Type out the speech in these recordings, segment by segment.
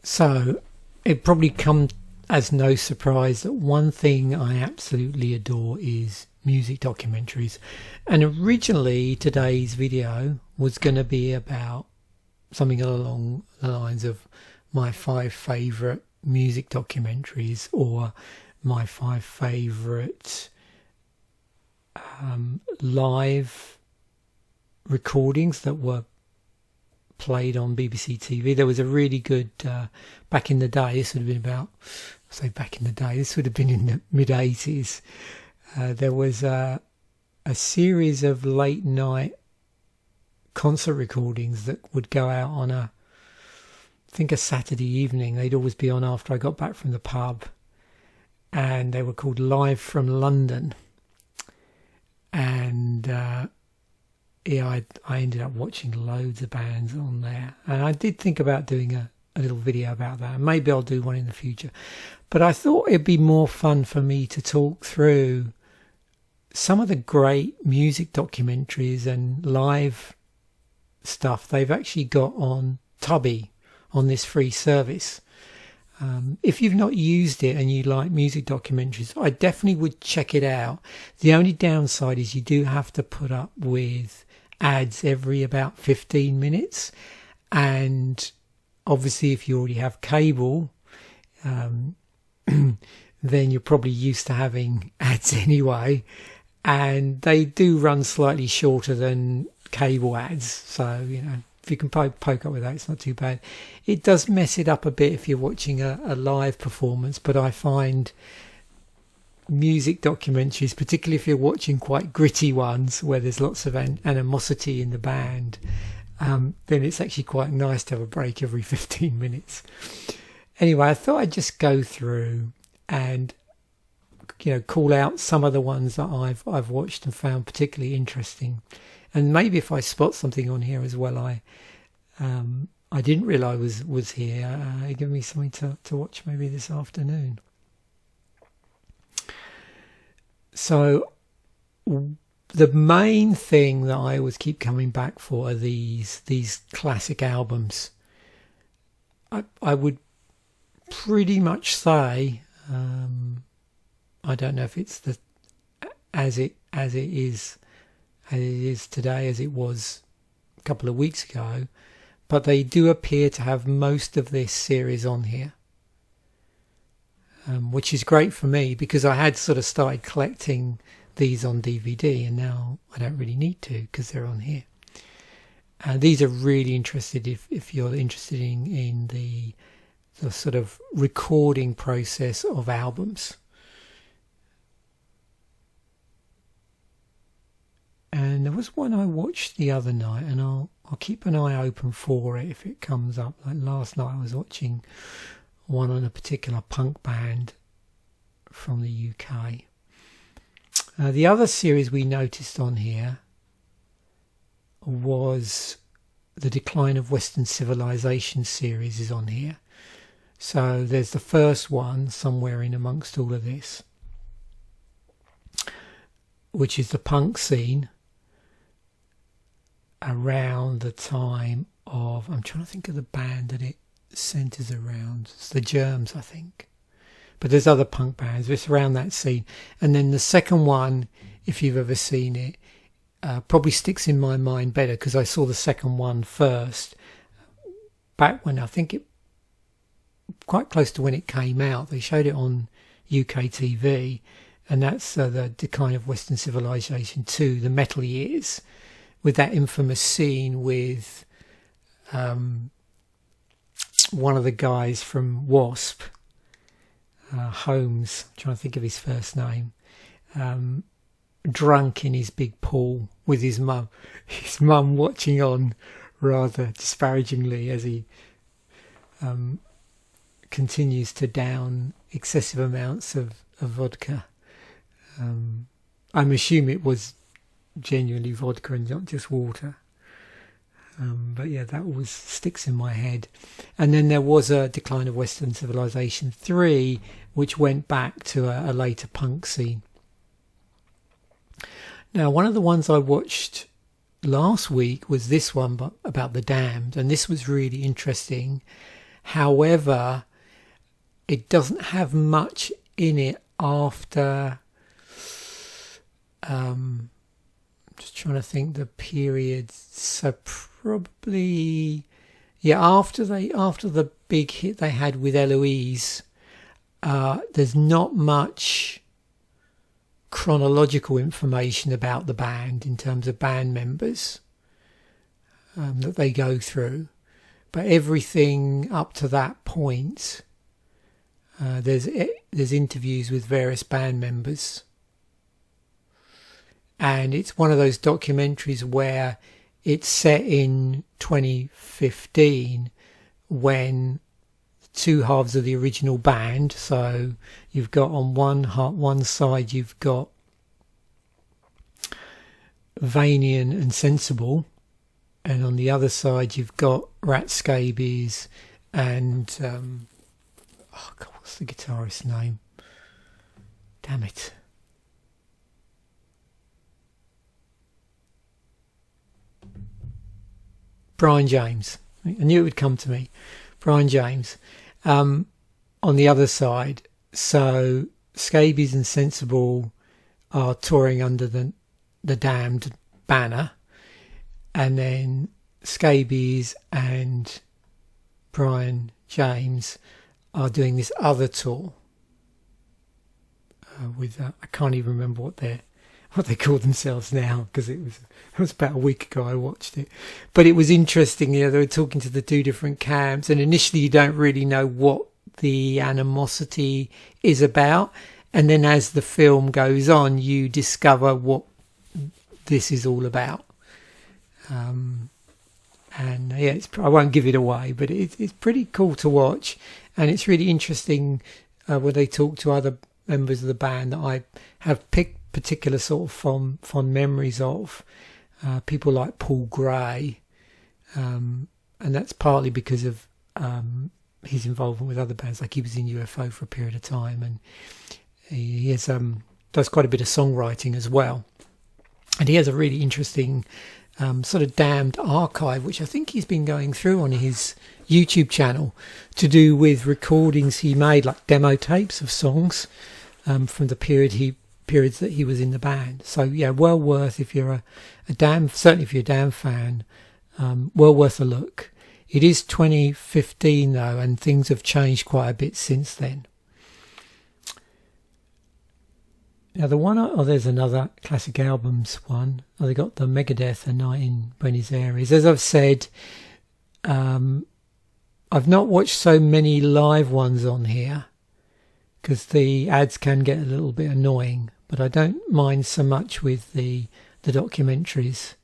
So it probably come as no surprise that one thing I absolutely adore is music documentaries. And originally today's video was going to be about something along the lines of my 5 favourite music documentaries, or my 5 favourite live recordings that were played on BBC TV. There was a really good, back in the day, this would have been about, back in the day, this would have been in the mid-80s, there was a series of late night concert recordings that would go out on I think a Saturday evening. They'd always be on after I got back from the pub, and they were called Live from London. And I ended up watching loads of bands on there, and I did think about doing a little video about that. Maybe I'll do one in the future, but I thought it'd be more fun for me to talk through some of the great music documentaries and live stuff they've actually got on Tubi, on this free service. If you've not used it and you like music documentaries, I definitely would check it out. The only downside is you do have to put up with ads every about 15 minutes. And obviously if you already have cable, then you're probably used to having ads anyway. And they do run slightly shorter than cable ads. So, you know, if you can poke up with that, it's not too bad. It does mess it up a bit if you're watching a live performance, but I find music documentaries, particularly if you're watching quite gritty ones where there's lots of animosity in the band, then it's actually quite nice to have a break every 15 minutes. Anyway, I thought I'd just go through and, you know, call out some of the ones that I've watched and found particularly interesting. And maybe if I spot something on here as well, I didn't realise was here. Give me something to watch maybe this afternoon. So the main thing that I always keep coming back for are these classic albums. I would pretty much say, I don't know if it's as it is today as it was a couple of weeks ago, but they do appear to have most of this series on here, which is great for me because I had sort of started collecting these on DVD, and now I don't really need to because they're on here. And these are really interested if you're interested in the sort of recording process of albums. And there was one I watched the other night, and I'll keep an eye open for it if it comes up. Like last night I was watching one on a particular punk band from the UK. The other series we noticed on here was the Decline of Western Civilization series is on here. So there's the first one somewhere in amongst all of this, which is the punk scene around the time of, I'm trying to think of the band that it centres around. It's the Germs, I think. But there's other punk bands, but it's around that scene. And then the second one, if you've ever seen it, probably sticks in my mind better because I saw the second one first back when I think it, quite close to when it came out. They showed it on UK TV, and that's the Decline of Western Civilization 2, the Metal Years, with that infamous scene with one of the guys from Wasp, Holmes, I'm trying to think of his first name, drunk in his big pool with his mum watching on rather disparagingly as he continues to down excessive amounts of vodka. I'm assuming it was genuinely vodka and not just water. But yeah, that always sticks in my head. And then there was a Decline of Western Civilization 3, which went back to a later punk scene. Now, one of the ones I watched last week was this one about the Damned, and this was really interesting However, it doesn't have much in it after. Just trying to think the period. So probably, after the big hit they had with Eloise, there's not much chronological information about the band in terms of band members that they go through, but everything up to that point, there's interviews with various band members. And it's one of those documentaries where it's set in 2015 when the two halves of the original band, so you've got on one side you've got Vanian and Sensible, and on the other side you've got Rat Scabies and what's the guitarist's name? Damn it. Brian James. I knew it would come to me. Brian James. On the other side, so Scabies and Sensible are touring under the Damned banner, and then Scabies and Brian James are doing this other tour with I can't even remember what they call themselves now, because it was about a week ago I watched it. But it was interesting, they were talking to the two different camps, and initially you don't really know what the animosity is about, and then as the film goes on you discover what this is all about. I won't give it away, but it's pretty cool to watch, and it's really interesting when they talk to other members of the band that I have picked particular sort of fond memories of, people like Paul Gray, and that's partly because of his involvement with other bands. Like he was in UFO for a period of time, and he has does quite a bit of songwriting as well, and he has a really interesting sort of Damned archive, which I think he's been going through on his YouTube channel, to do with recordings he made, like demo tapes of songs from the periods that he was in the band. So yeah, well worth, if you're a Damned, certainly if you're a Damned fan, well worth a look. It is 2015 though, and things have changed quite a bit since then. Now the one, there's another classic albums one. They got the Megadeth, A Night in Buenos Aires. As I've said, I've not watched so many live ones on here because the ads can get a little bit annoying, but I don't mind so much with the documentaries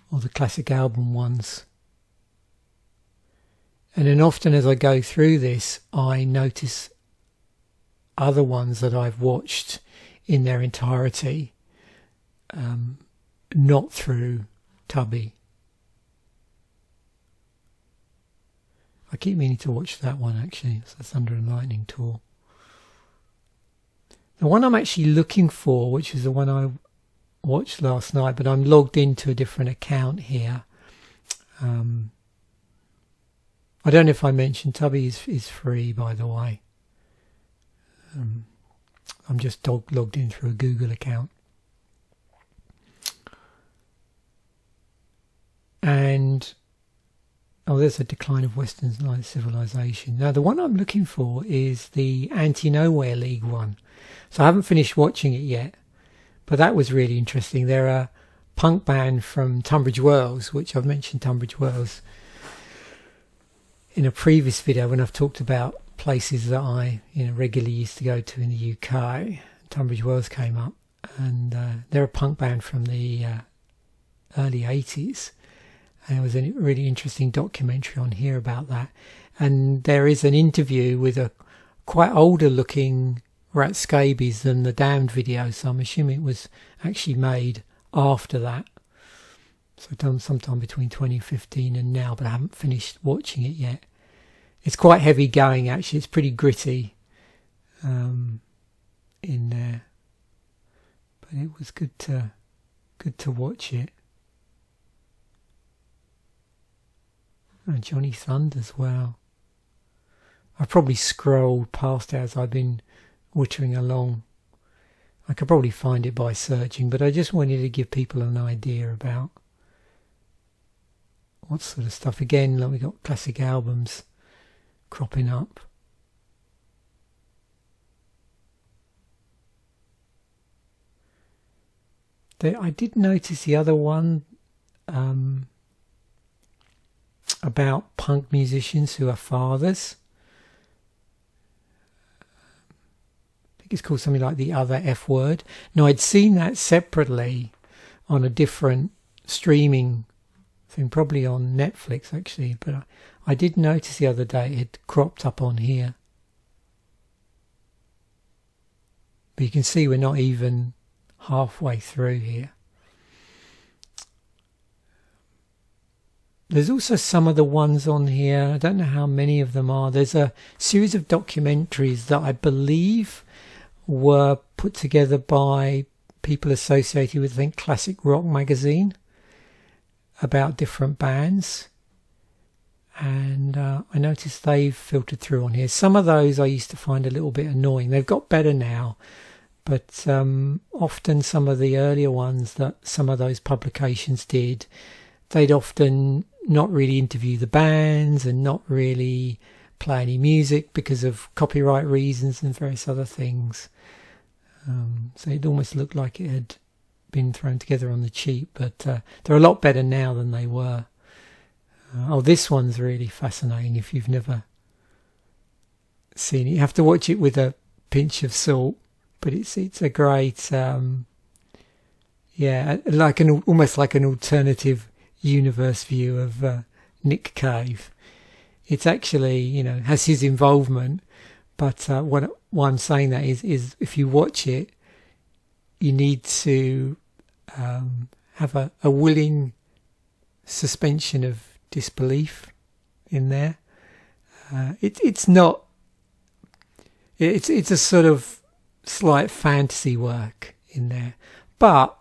or the classic album ones. And then often as I go through this, I notice other ones that I've watched in their entirety, not through Tubi. I keep meaning to watch that one actually. So that's Thunder and Lightning Tour. The one I'm actually looking for, which is the one I watched last night, but I'm logged into a different account here. I don't know if I mentioned Tubi is free, by the way. I'm just logged in through a Google account. And there's a Decline of Western Civilization. Now the one I'm looking for is the Anti-Knowhere League one. So I haven't finished watching it yet, but that was really interesting. They're a punk band from Tunbridge Wells, which I've mentioned Tunbridge Wells in a previous video when I've talked about places that I regularly used to go to in the UK. Tunbridge Wells came up, and they're a punk band from the early 80s. And there was a really interesting documentary on here about that. And there is an interview with a quite older looking Rat Scabies than the Damned video, so I'm assuming it was actually made after that. So done sometime between 2015 and now, but I haven't finished watching it yet. It's quite heavy going actually. It's pretty gritty in there, but it was good to watch it. And Johnny Thunders, wow. I probably scrolled past it as I've been wittering along. I could probably find it by searching, but I just wanted to give people an idea about what sort of stuff. Again, like we got classic albums cropping up. I did notice the other one about punk musicians who are fathers. I think it's called something like The Other F Word. Now, I'd seen that separately on a different streaming thing, probably on Netflix actually, but I did notice the other day it had cropped up on here. But you can see we're not even halfway through here. There's also some of the ones on here, I don't know how many of them are. There's a series of documentaries that I believe were put together by people associated with, I think, Classic Rock magazine about different bands. And I noticed they've filtered through on here. Some of those I used to find a little bit annoying. They've got better now. But often some of the earlier ones that some of those publications did, they'd often not really interview the bands and not really play any music because of copyright reasons and various other things. So it almost looked like it had been thrown together on the cheap, but they're a lot better now than they were. This one's really fascinating if you've never seen it. You have to watch it with a pinch of salt, but it's a great, like almost like an alternative universe view of Nick Cave. It's actually, has his involvement, but why I'm saying that is if you watch it, you need to have a willing suspension of disbelief in there. It's a sort of slight fantasy work in there, but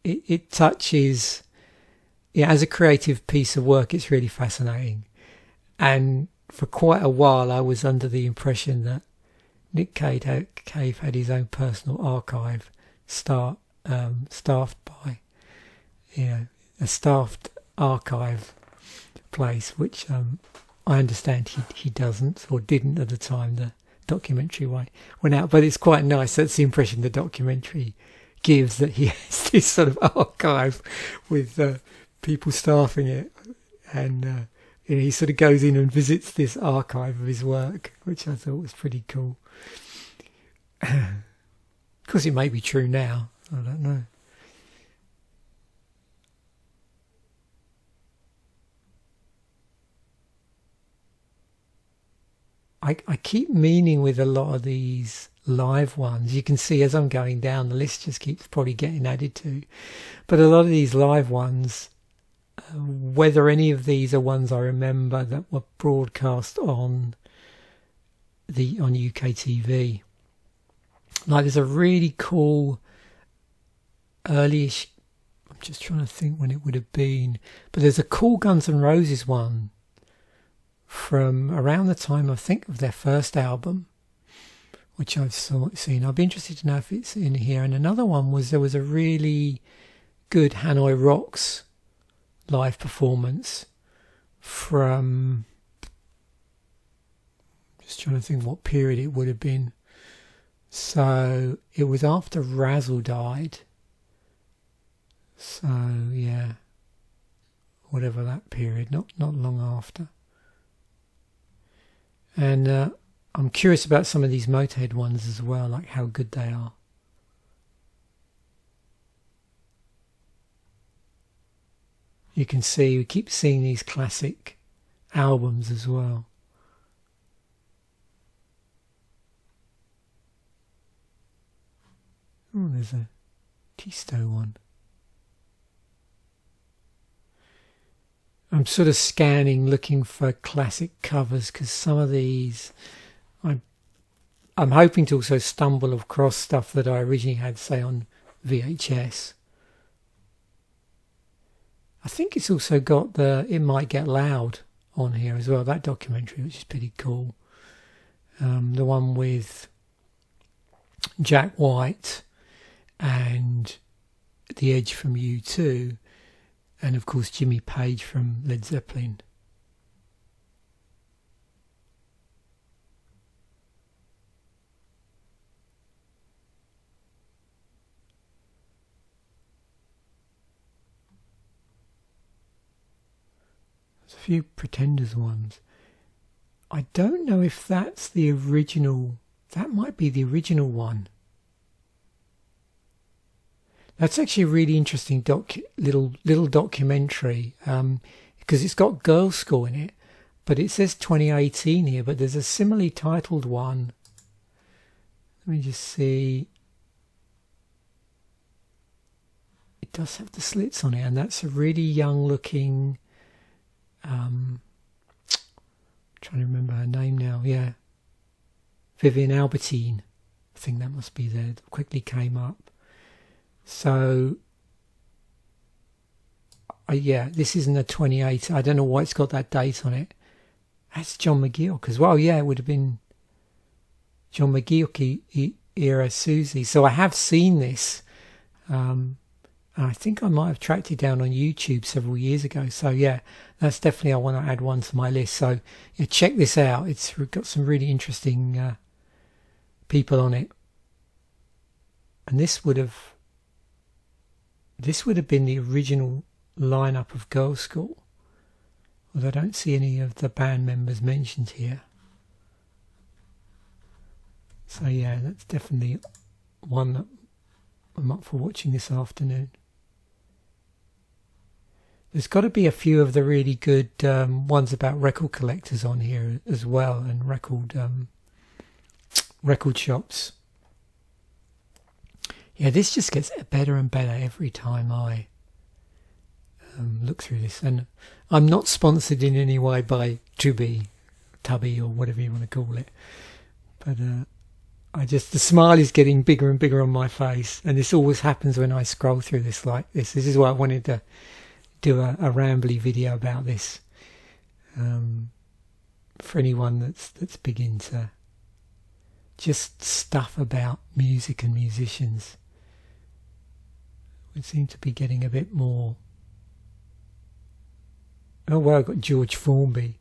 it touches, as a creative piece of work, it's really fascinating. And for quite a while I was under the impression that Nick Cave had his own personal archive staffed by a staffed archive place, which I understand he doesn't, or didn't at the time the documentary went out. But it's quite nice. That's the impression the documentary gives, that he has this sort of archive with people staffing it, and he sort of goes in and visits this archive of his work, which I thought was pretty cool. Of course, it may be true now. I don't know. I keep meaning with a lot of these live ones, you can see as I'm going down, the list just keeps probably getting added to. But a lot of these live ones, whether any of these are ones I remember that were broadcast on UK TV. Like there's a really cool earlyish, I'm just trying to think when it would have been, but there's a cool Guns N' Roses one from around the time, I think, of their first album, which I've seen. I'd be interested to know if it's in here. And another one was, there was a really good Hanoi Rocks live performance from, just trying to think what period it would have been. So it was after Razzle died. So yeah, whatever that period, not long after. And I'm curious about some of these Motorhead ones as well, like how good they are. You can see, we keep seeing these classic albums as well. Oh, there's a Tisto one. I'm sort of scanning, looking for classic covers, because some of these, I'm hoping to also stumble across stuff that I originally had, say, on VHS. I think it's also got the It Might Get Loud on here as well. That documentary, which is pretty cool. The one with Jack White and The Edge from U2, and of course Jimmy Page from Led Zeppelin. There's a few Pretenders ones. I don't know if that's the original. That might be the original one. That's actually a really interesting little documentary, because it's got Girls' School in it, but it says 2018 here, but there's a similarly titled one. Let me just see. It does have the slits on it, and that's a really young looking, trying to remember her name now. Yeah, Vivian Albertine. I think that must be there. It quickly came up. So, yeah, this isn't a 28. I don't know why it's got that date on it. That's John McGeoch as well. Yeah, it would have been John McGeoch era Susie. So I have seen this. And I think I might have tracked it down on YouTube several years ago. So yeah, that's definitely, I want to add one to my list. So yeah, check this out. It's got some really interesting people on it. And this would have been the original lineup of Girls' School. Although I don't see any of the band members mentioned here. So yeah, that's definitely one that I'm up for watching this afternoon. There's got to be a few of the really good ones about record collectors on here as well, and record shops. Yeah, this just gets better and better every time I look through this. And I'm not sponsored in any way by Tubi, Tubby, or whatever you want to call it. But the smile is getting bigger and bigger on my face. And this always happens when I scroll through this like this. This is why I wanted to do a rambly video about this. For anyone that's big into just stuff about music and musicians. We seem to be getting a bit more. Oh wow, I've got George Formby,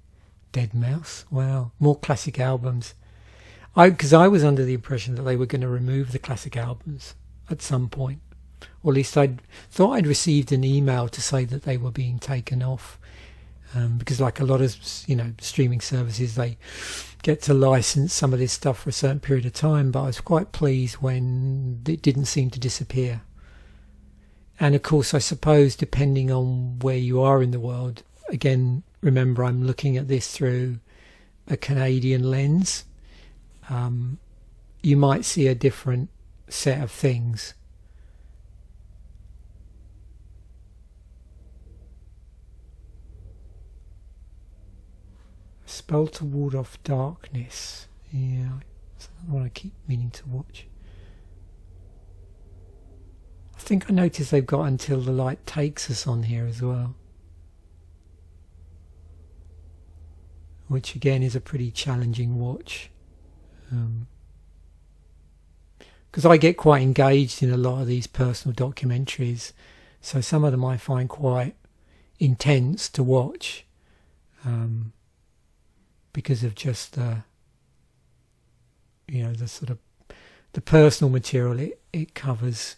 Dead Mouse. Wow, more classic albums. Because I was under the impression that they were going to remove the classic albums at some point, or at least I thought I'd received an email to say that they were being taken off. Because like a lot of streaming services, they get to license some of this stuff for a certain period of time. But I was quite pleased when it didn't seem to disappear. And of course, I suppose depending on where you are in the world, again, remember I'm looking at this through a Canadian lens. You might see a different set of things. Spell to ward off darkness. Yeah, that's what I keep meaning to watch. I think I noticed they've got Until the Light Takes Us on here as well, which again is a pretty challenging watch, because I get quite engaged in a lot of these personal documentaries, so some of them I find quite intense to watch, because of just the sort of the personal material it covers.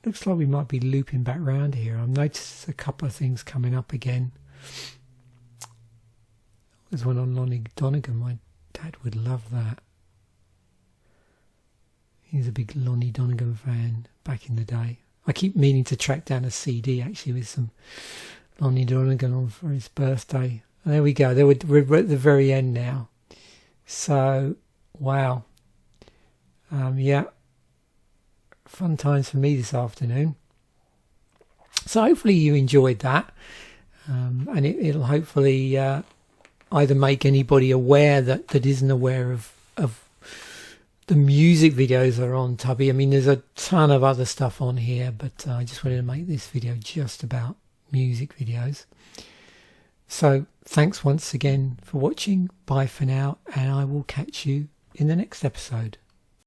Looks like we might be looping back round here. I've noticed a couple of things coming up again. There's one on Lonnie Donegan. My dad would love that. He's a big Lonnie Donegan fan back in the day. I keep meaning to track down a CD actually with some Lonnie Donegan on for his birthday. And there we go. We're at the very end now. So, wow. Yeah. Fun times for me this afternoon. So hopefully you enjoyed that, and it'll hopefully either make anybody aware that isn't aware of the music videos are on Tubi. I mean, there's a ton of other stuff on here, but I just wanted to make this video just about music videos. So thanks once again for watching. Bye for now, and I will catch you in the next episode.